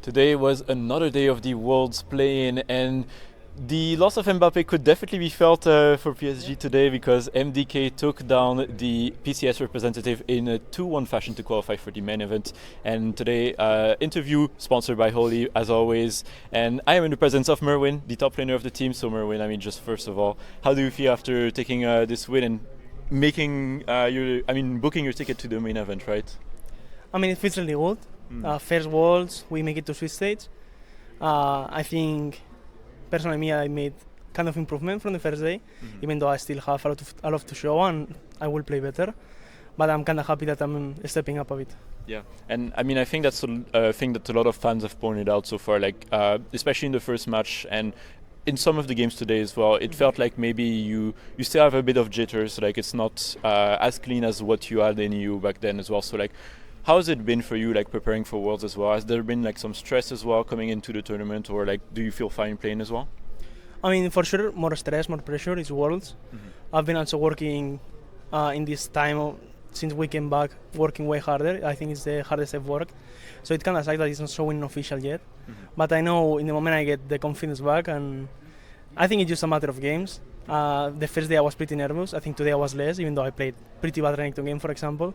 Today was another day of the Worlds play-in, and the loss of Mbappe could definitely be felt for PSG today because MDK took down the PCS representative in a 2-1 fashion to qualify for the main event. And today, interview sponsored by Holy, as always. And I am in the presence of Myrwn, the top laner of the team. So Myrwn, just first of all, how do you feel after taking this win and making booking your ticket to the main event, right? It feels really good. First Worlds, we make it to Swiss stage. I think, personally, I made kind of improvement from the first day, even though I still have a lot to show and I will play better. But I'm kind of happy that I'm stepping up a bit. Yeah, and I think that's a thing that a lot of fans have pointed out so far, especially in the first match and in some of the games today as well. It felt like maybe you still have a bit of jitters, it's not as clean as what you had in EU back then as well. So how has it been for you, preparing for Worlds as well? Has there been some stress as well coming into the tournament, or do you feel fine playing as well? For sure, more stress, more pressure is Worlds. I've been also working in this time since we came back, working way harder. I think it's the hardest I've worked. So it kind of sucks that it's not showing official yet. But I know in the moment I get the confidence back, and I think it's just a matter of games. The first day I was pretty nervous. I think today I was less, even though I played pretty bad Renekton game, for example.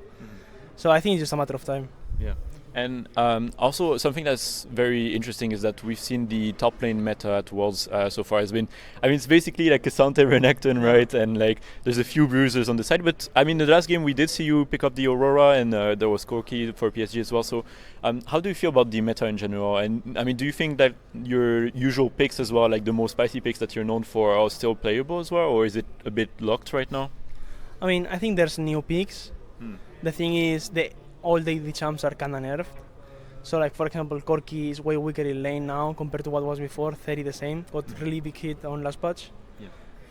So I think it's just a matter of time. Yeah. And also something that's very interesting is that we've seen the top lane meta at Worlds so far has been, it's basically like Cassante Renekton, right? And there's a few bruisers on the side. But the last game we did see you pick up the Aurora, and there was Corki for PSG as well. So how do you feel about the meta in general? And do you think that your usual picks as well, the most spicy picks that you're known for, are still playable as well? Or is it a bit locked right now? I think there's new picks. The thing is, all the AD champs are kind of nerfed. So for example, Corki is way weaker in lane now compared to what was before. 30 the same, got really big hit on last patch. Yeah.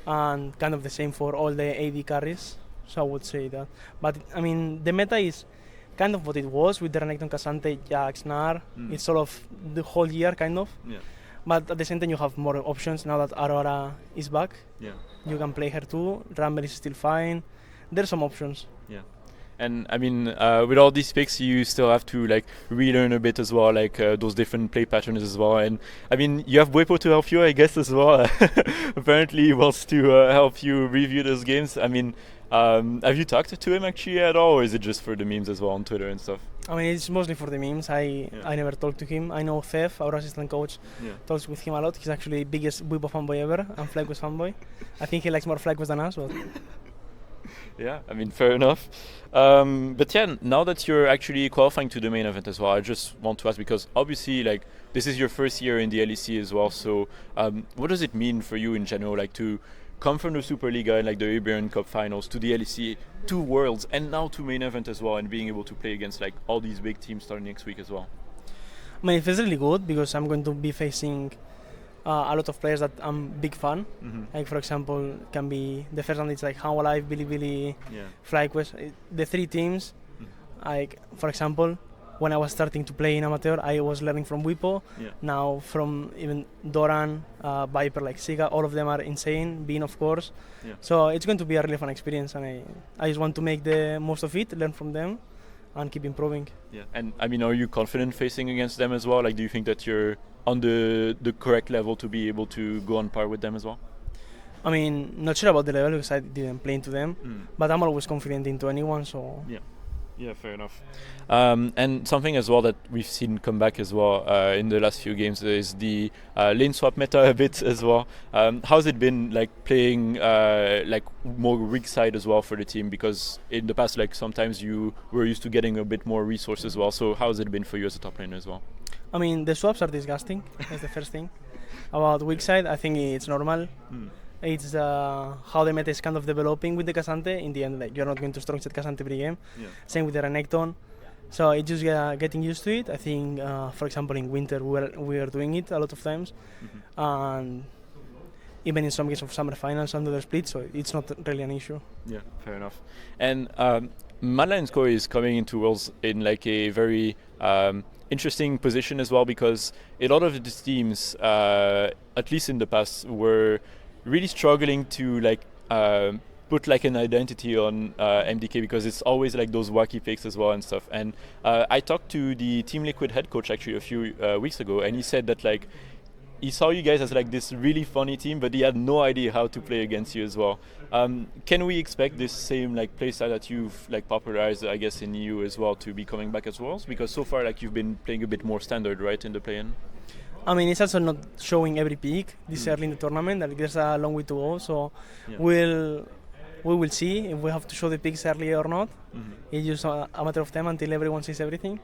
And kind of the same for all the AD carries. So I would say that. But the meta is kind of what it was with the Renekton, Cassante, Jax, Gnar. It's sort of the whole year kind of. Yeah. But at the same time you have more options now that Aurora is back. Yeah. You can play her too. Rumble is still fine. There's some options. Yeah. And with all these picks, you still have to relearn a bit as well, those different play patterns as well. And you have Bwepo to help you, I guess, as well. Apparently, he wants to help you review those games. Have you talked to him actually at all, or is it just for the memes as well on Twitter and stuff? It's mostly for the memes. I never talked to him. I know Thef, our assistant coach, talks with him a lot. He's actually the biggest Bwepo fanboy ever, and FlyQuest fanboy. I think he likes more FlyQuest than us, but. Yeah, fair enough. But yeah, now that you're actually qualifying to the main event as well, I just want to ask, because obviously this is your first year in the LEC as well, so what does it mean for you in general, to come from the Superliga and the Iberian Cup finals to the LEC, to Worlds, and now to main event as well, and being able to play against all these big teams starting next week as well? It feels really good because I'm going to be facing a lot of players that I'm big fan. For example, can be the first one. It's How Alive, Billy, FlyQuest. The three teams. For example, when I was starting to play in amateur, I was learning from Bwepo. Now from even Doran, Viper, Siga, all of them are insane. Bean, of course. So it's going to be a really fun experience, and I just want to make the most of it, learn from them, and keep improving. Yeah. And are you confident facing against them as well? Do you think that you're on the correct level to be able to go on par with them as well? Not sure about the level because I didn't play into them, but I'm always confident into anyone, so. Yeah, fair enough. And something as well that we've seen come back as well in the last few games is the lane swap meta a bit as well. How's it been playing more weak side as well for the team? Because in the past, sometimes you were used to getting a bit more resources as well. So how's it been for you as a top laner as well? The swaps are disgusting. That's the first thing. About weak side, I think it's normal. It's how the meta is kind of developing with the Cassante. In the end, you're not going to strong set Cassante every game. Same with the Renekton. So it's just getting used to it. I think, for example, in winter we are doing it a lot of times, and even in some games of summer finals and other splits. So it's not really an issue. Yeah, fair enough. And Mad Lions Core is coming into Worlds in a very interesting position as well, because a lot of the teams, at least in the past, were really struggling to put like an identity on MDK, because it's always like those wacky picks as well and stuff. And I talked to the Team Liquid head coach actually a few weeks ago, and he said that like he saw you guys as like this really funny team, but he had no idea how to play against you as well. Can we expect this same like playstyle that you've like popularized, I guess, in EU as well, to be coming back as well? Because so far like you've been playing a bit more standard, right, in the play-in? I mean, it's also not showing every pick this early in the tournament. Like, there's a long way to go, so we will see if we have to show the picks early or not. It's just a matter of time until everyone sees everything.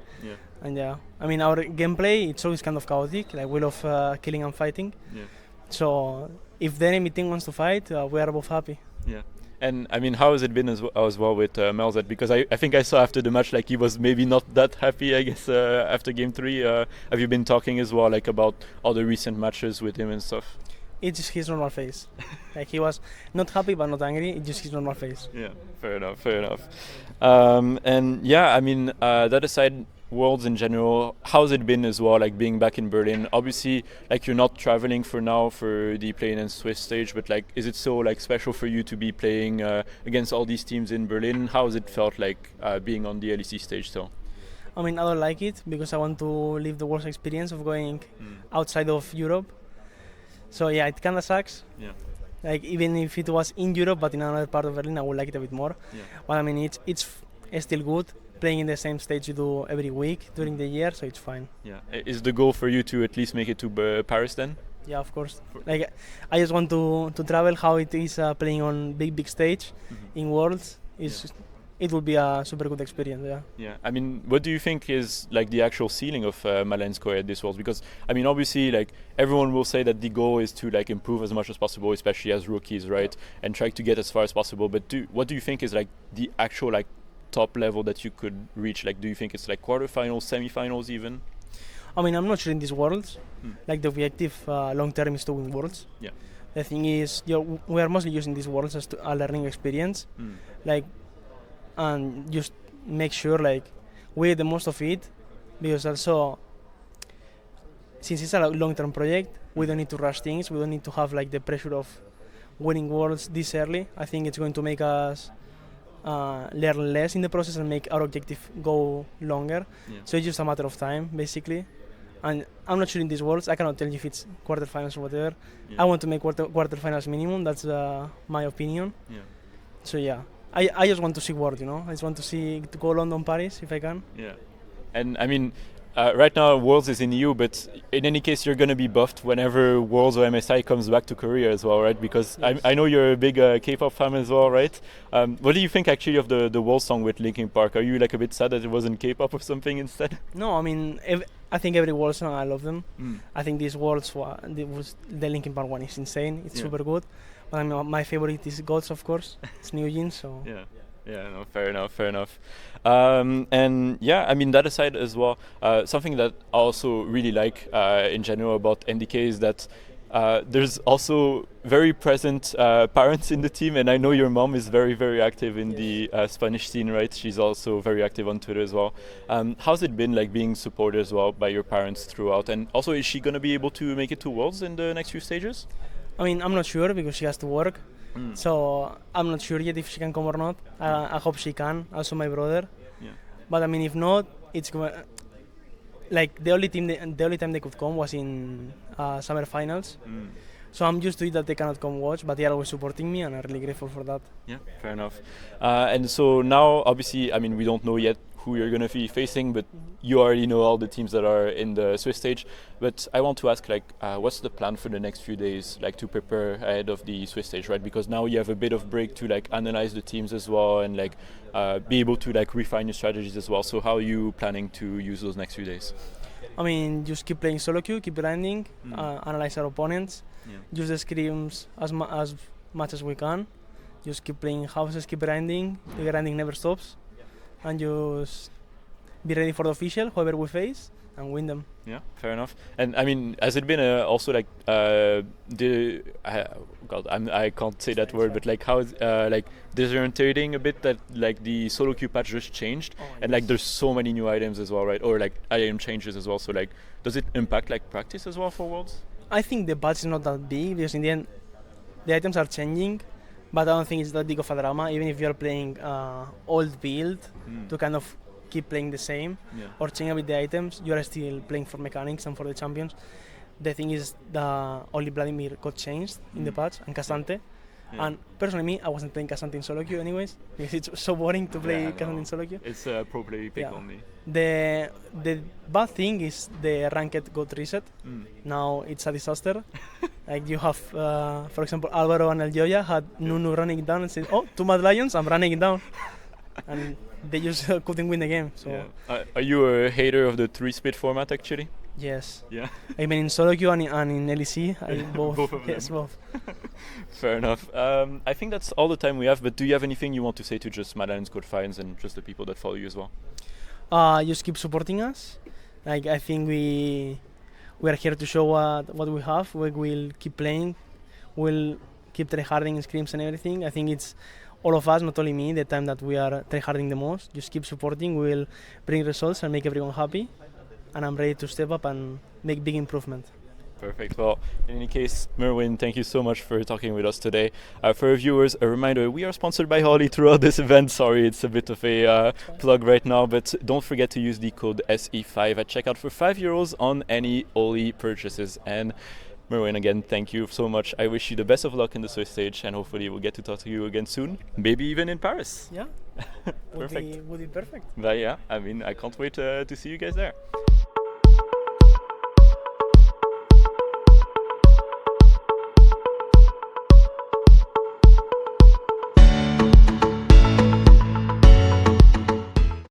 And I mean, our gameplay, it's always kind of chaotic. Like, we love killing and fighting. So if the enemy team wants to fight, we are both happy. And I mean, how has it been as well with Melzet? Because I think I saw after the match like he was maybe not that happy, I guess, after game 3. Have you been talking as well like about all the recent matches with him and stuff? It's just his normal face. Like, he was not happy but not angry. It's just his normal face. Fair enough. And yeah, I mean, that aside, Worlds in general, how's it been as well, like being back in Berlin? Obviously, like you're not traveling for now for the play-in and Swiss stage, but like, is it so like special for you to be playing against all these teams in Berlin? How has it felt like being on the LEC stage still? I mean, I don't like it because I want to live the Worlds experience of going outside of Europe. So yeah, it kind of sucks. Like, even if it was in Europe but in another part of Berlin, I would like it a bit more. But I mean, it's still good playing in the same stage you do every week during the year, so it's fine. Is the goal for you to at least make it to Paris then? Yeah, of course. Like, I just want to travel how it is playing on big stage in Worlds. It will be a super good experience. I mean, what do you think is like the actual ceiling of Malensko at this Worlds? Because I mean, obviously, like everyone will say that the goal is to like improve as much as possible, especially as rookies, right, and try to get as far as possible. But what do you think is like the actual like top level that you could reach? Like, do you think it's like quarterfinals, semifinals even? I mean, I'm not sure in these Worlds. Like, the objective long term is to win Worlds. The thing is, we are mostly using these Worlds as a learning experience. Like, and just make sure like we get the most of it, because also since it's a long-term project, we don't need to rush things. We don't need to have like the pressure of winning Worlds this early. I think it's going to make us learn less in the process and make our objective go longer. So it's just a matter of time basically. And I'm not sure in these Worlds, I cannot tell you if it's quarterfinals or whatever. I want to make quarterfinals minimum. That's my opinion. So yeah, I just want to see World, I just want to go London, Paris if I can. And I mean, right now Worlds is in EU, but in any case you're going to be buffed whenever Worlds or MSI comes back to Korea as well, right? Because I know you're a big K-pop fan as well, right? What do you think actually of the World song with Linkin Park? Are you like a bit sad that it wasn't K-pop or something instead? No, I mean, I think every World song, I love them. I think this Worlds, the Linkin Park one is insane. It's super good. But I mean, my favorite is Gods, of course. It's New Jeans, so... No, fair enough. And yeah, I mean, that aside as well, something that I also really like in general about MDK is that there's also very present parents in the team, and I know your mom is very, very active in the Spanish scene, right? She's also very active on Twitter as well. How's it been like being supported as well by your parents throughout? And also, is she going to be able to make it to Worlds in the next few stages? I mean, I'm not sure because she has to work. So I'm not sure yet if she can come or not. I hope she can. Also my brother. But I mean, if not, it's like the only time they could come was in summer finals. So I'm used to it that they cannot come watch, but they are always supporting me, and I'm really grateful for that. Fair enough. And so now, obviously, I mean, we don't know yet who you're going to be facing, but you already know all the teams that are in the Swiss stage. But I want to ask, like, what's the plan for the next few days, like, to prepare ahead of the Swiss stage, right? Because now you have a bit of break to, like, analyze the teams as well and, like, be able to, like, refine your strategies as well. So how are you planning to use those next few days? I mean, just keep playing solo queue, keep grinding, analyze our opponents, use the scrims as much as we can. Just keep playing houses, keep grinding. The grinding never stops. And just be ready for the official, whoever we face, and win them. Fair enough. And I mean, has it been also like I can't say that word, but like how like disorientating a bit that like the solo queue patch just changed, and like there's so many new items as well, right? Or like item changes as well. So like, does it impact like practice as well for Worlds? I think the patch is not that big because in the end, the items are changing, but I don't think it's that big of a drama. Even if you're playing old build to kind of keep playing the same or change a bit the items, you are still playing for mechanics and for the champions. The thing is, the only Vladimir got changed in the patch, and Casante. Yeah. And personally, me, I wasn't playing Casante in solo queue anyways, because it's so boring to play Casante in solo queue. It's pro player pick only. The bad thing is the ranked got reset. Now it's a disaster. Like you have, for example, Alvaro and El Joya had Nunu running it down and said, "Oh, 2 Mad Lions, I'm running it down," and they just couldn't win the game. So. Are you a hater of the 3-split format actually? Yes. Yeah. I mean, in solo queue and in LEC, both. Both of them. Yes, both. Fair enough. I think that's all the time we have. But do you have anything you want to say to just Mad Lions, Code Fines, and just the people that follow you as well? Just keep supporting us. Like I think we are here to show what we have. We will keep playing. We'll keep tryharding in scrims and everything. I think it's all of us, not only me, the time that we are tryharding the most. Just keep supporting. We will bring results and make everyone happy. And I'm ready to step up and make big improvement. Perfect. Well, in any case, Myrwn, thank you so much for talking with us today. For our viewers, a reminder, we are sponsored by Holly throughout this event. Sorry, it's a bit of a plug right now, but don't forget to use the code SE5 at checkout for €5 on any Holly purchases. And Myrwn, again, thank you so much. I wish you the best of luck in the Swiss stage, and hopefully we'll get to talk to you again soon, maybe even in Paris. Yeah. Perfect. Would be perfect. But yeah, I mean, I can't wait to see you guys there.